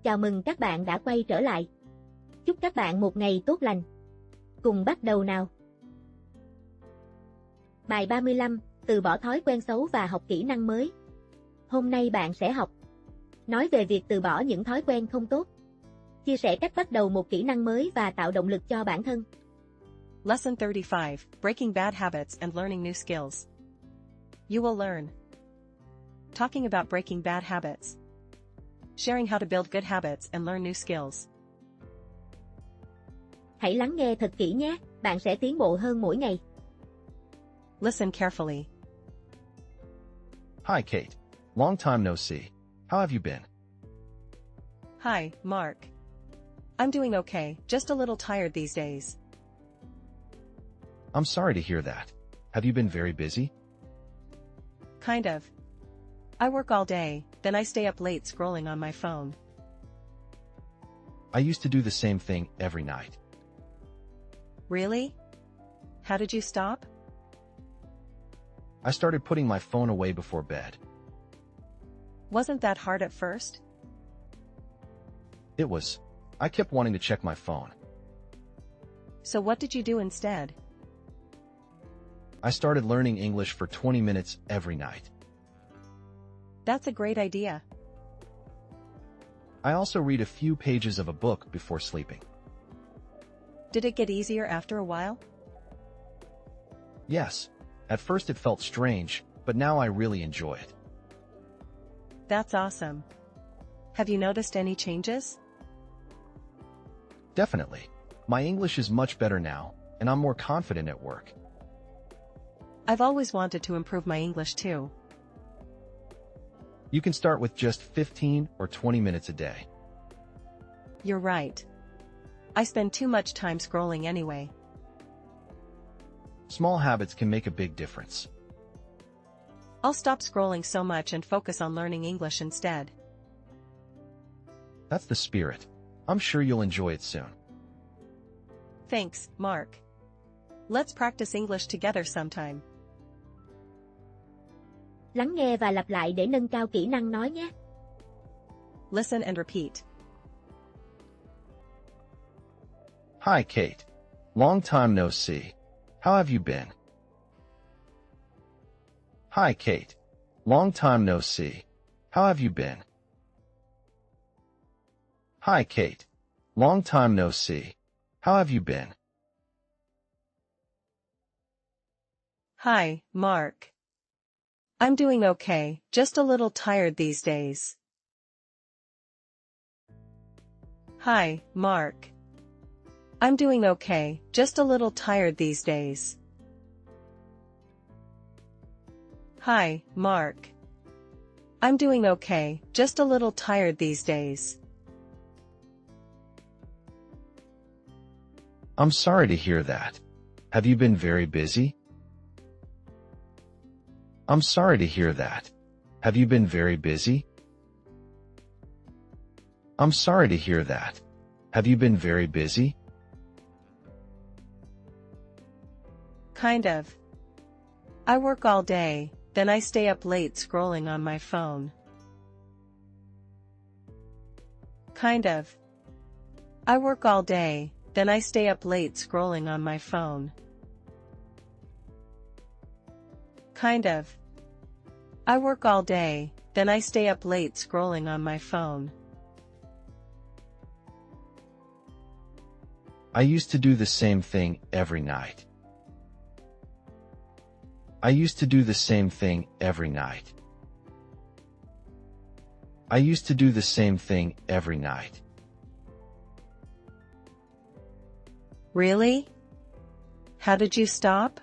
Chào mừng các bạn đã quay trở lại. Chúc các bạn một ngày tốt lành. Cùng bắt đầu nào. Bài 35, từ bỏ thói quen xấu và học kỹ năng mới. Hôm nay bạn sẽ học nói về việc từ bỏ những thói quen không tốt, chia sẻ cách bắt đầu một kỹ năng mới và tạo động lực cho bản thân. Lesson 35, Breaking Bad Habits and Learning New Skills. You will learn. Talking about breaking bad habits. Sharing how to build good habits and learn new skills. Hãy lắng nghe thật kỹ nhé, bạn sẽ tiến bộ hơn mỗi ngày. Listen carefully. Hi, Kate. Long time no see. How have you been? Hi, Mark. I'm doing okay, just a little tired these days. I'm sorry to hear that. Have you been very busy? Kind of. I work all day, then I stay up late scrolling on my phone. I used to do the same thing every night. Really? How did you stop? I started putting my phone away before bed. Wasn't that hard at first? It was. I kept wanting to check my phone. So what did you do instead? I started learning English for 20 minutes every night. That's a great idea. I also read a few pages of a book before sleeping. Did it get easier after a while? Yes. At first it felt strange, but now I really enjoy it. That's awesome. Have you noticed any changes? Definitely. My English is much better now, and I'm more confident at work. I've always wanted to improve my English too. You can start with just 15 or 20 minutes a day. You're right. I spend too much time scrolling anyway. Small habits can make a big difference. I'll stop scrolling so much and focus on learning English instead. That's the spirit. I'm sure you'll enjoy it soon. Thanks, Mark. Let's practice English together sometime. Lắng nghe và lặp lại để nâng cao kỹ năng nói nhé. Listen and repeat. Hi, Kate. Long time no see. How have you been? Hi, Kate. Long time no see. How have you been? Hi, Kate. Long time no see. How have you been? Hi, Mark. I'm doing okay, just a little tired these days. Hi, Mark. I'm doing okay, just a little tired these days. Hi, Mark. I'm doing okay, just a little tired these days. I'm sorry to hear that. Have you been very busy? I'm sorry to hear that. Have you been very busy? I'm sorry to hear that. Have you been very busy? Kind of. I work all day, then I stay up late scrolling on my phone. Kind of. I work all day, then I stay up late scrolling on my phone. Kind of. I work all day, then I stay up late scrolling on my phone. I used to do the same thing every night. I used to do the same thing every night. I used to do the same thing every night. Really? How did you stop?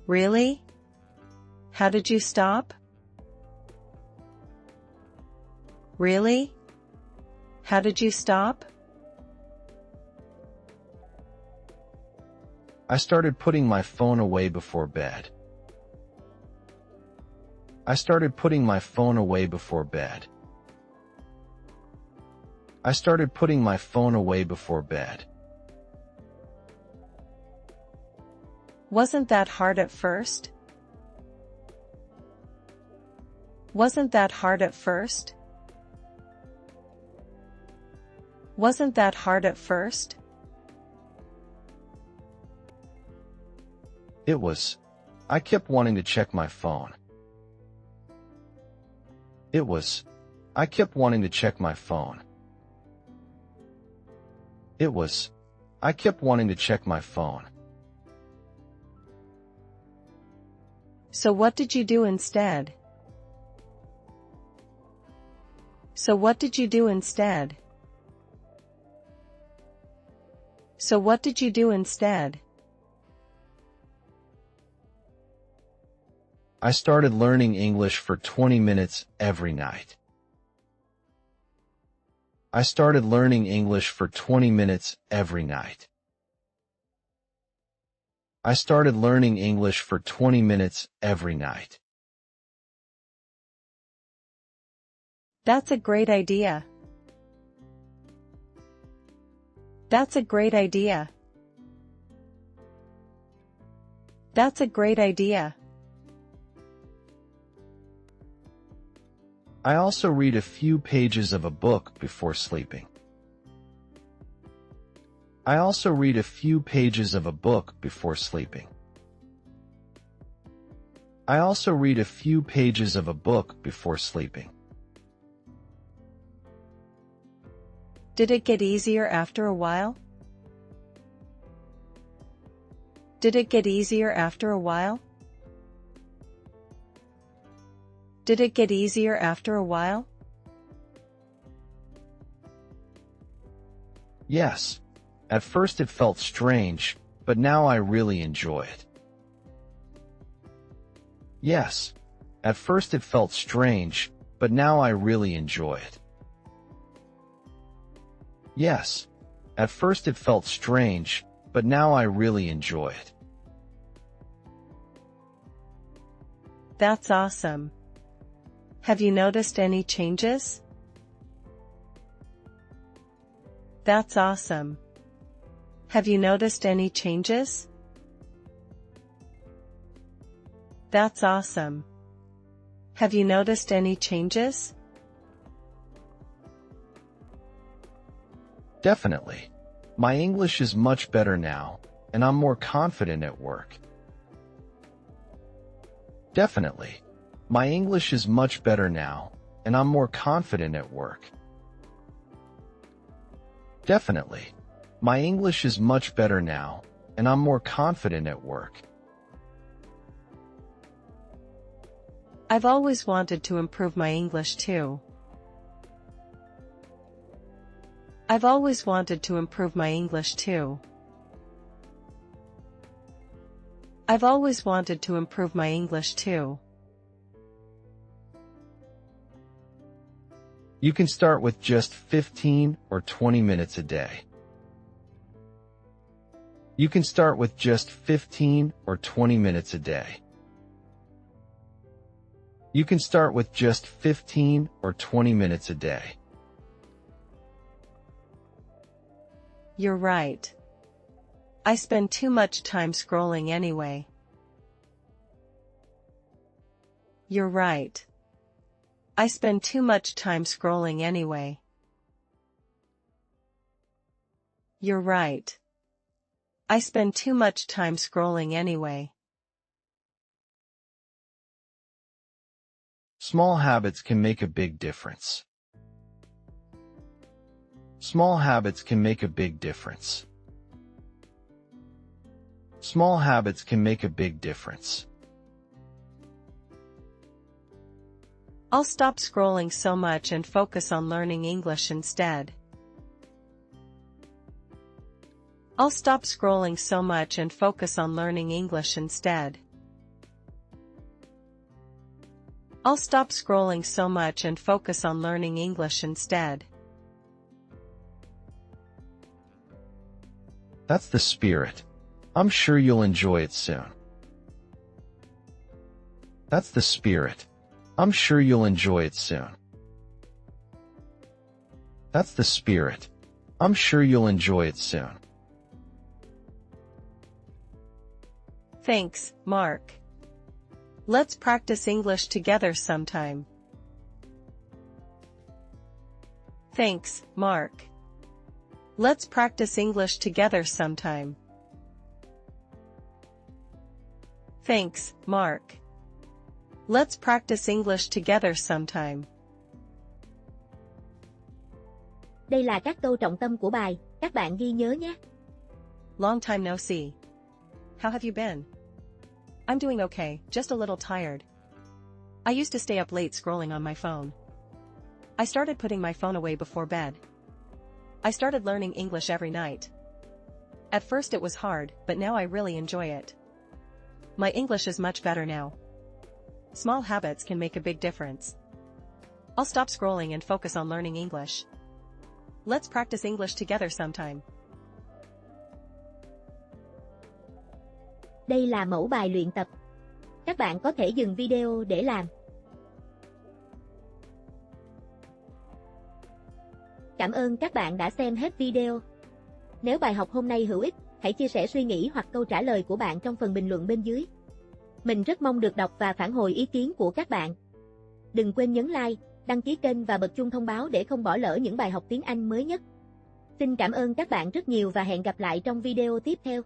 Really? How did you stop? Really? How did you stop? I started putting my phone away before bed. I started putting my phone away before bed. I started putting my phone away before bed. Wasn't that hard at first? Wasn't that hard at first? Wasn't that hard at first? It was. I kept wanting to check my phone. It was. I kept wanting to check my phone. It was. I kept wanting to check my phone. So what did you do instead? So what did you do instead? So what did you do instead? I started learning English for 20 minutes every night. I started learning English for 20 minutes every night. I started learning English for 20 minutes every night. That's a great idea. That's a great idea. That's a great idea. I also read a few pages of a book before sleeping. I also read a few pages of a book before sleeping. I also read a few pages of a book before sleeping. Did it get easier after a while? Did it get easier after a while? Did it get easier after a while? Yes. At first it felt strange, but now I really enjoy it. Yes. At first it felt strange, but now I really enjoy it. Yes. At first it felt strange, but now I really enjoy it. That's awesome. Have you noticed any changes? That's awesome. Have you noticed any changes? That's awesome. Have you noticed any changes? Definitely. My English is much better now, and I'm more confident at work. Definitely. My English is much better now, and I'm more confident at work. Definitely. My English is much better now, and I'm more confident at work. I've always wanted to improve my English too. I've always wanted to improve my English too. I've always wanted to improve my English too. You can start with just 15 or 20 minutes a day. You can start with just 15 or 20 minutes a day. You can start with just 15 or 20 minutes a day. You're right. I spend too much time scrolling anyway. You're right. I spend too much time scrolling anyway. You're right. I spend too much time scrolling anyway. Small habits can make a big difference. Small habits can make a big difference. Small habits can make a big difference. I'll stop scrolling so much and focus on learning English instead. I'll stop scrolling so much and focus on learning English instead. I'll stop scrolling so much and focus on learning English instead. That's the spirit. I'm sure you'll enjoy it soon. That's the spirit. I'm sure you'll enjoy it soon. That's the spirit. I'm sure you'll enjoy it soon. Thanks, Mark. Let's practice English together sometime. Thanks, Mark. Let's practice English together sometime. Thanks, Mark. Let's practice English together sometime. Đây là các câu trọng tâm của bài, các bạn ghi nhớ nhé. Long time no see. How have you been? I'm doing okay, just a little tired. I used to stay up late scrolling on my phone. I started putting my phone away before bed. I started learning English every night. At first it was hard, but now I really enjoy it. My English is much better now. Small habits can make a big difference. I'll stop scrolling and focus on learning English. Let's practice English together sometime. Đây là mẫu bài luyện tập. Các bạn có thể dừng video để làm. Cảm ơn các bạn đã xem hết video. Nếu bài học hôm nay hữu ích, hãy chia sẻ suy nghĩ hoặc câu trả lời của bạn trong phần bình luận bên dưới. Mình rất mong được đọc và phản hồi ý kiến của các bạn. Đừng quên nhấn like, đăng ký kênh và bật chuông thông báo để không bỏ lỡ những bài học tiếng Anh mới nhất. Xin cảm ơn các bạn rất nhiều và hẹn gặp lại trong video tiếp theo.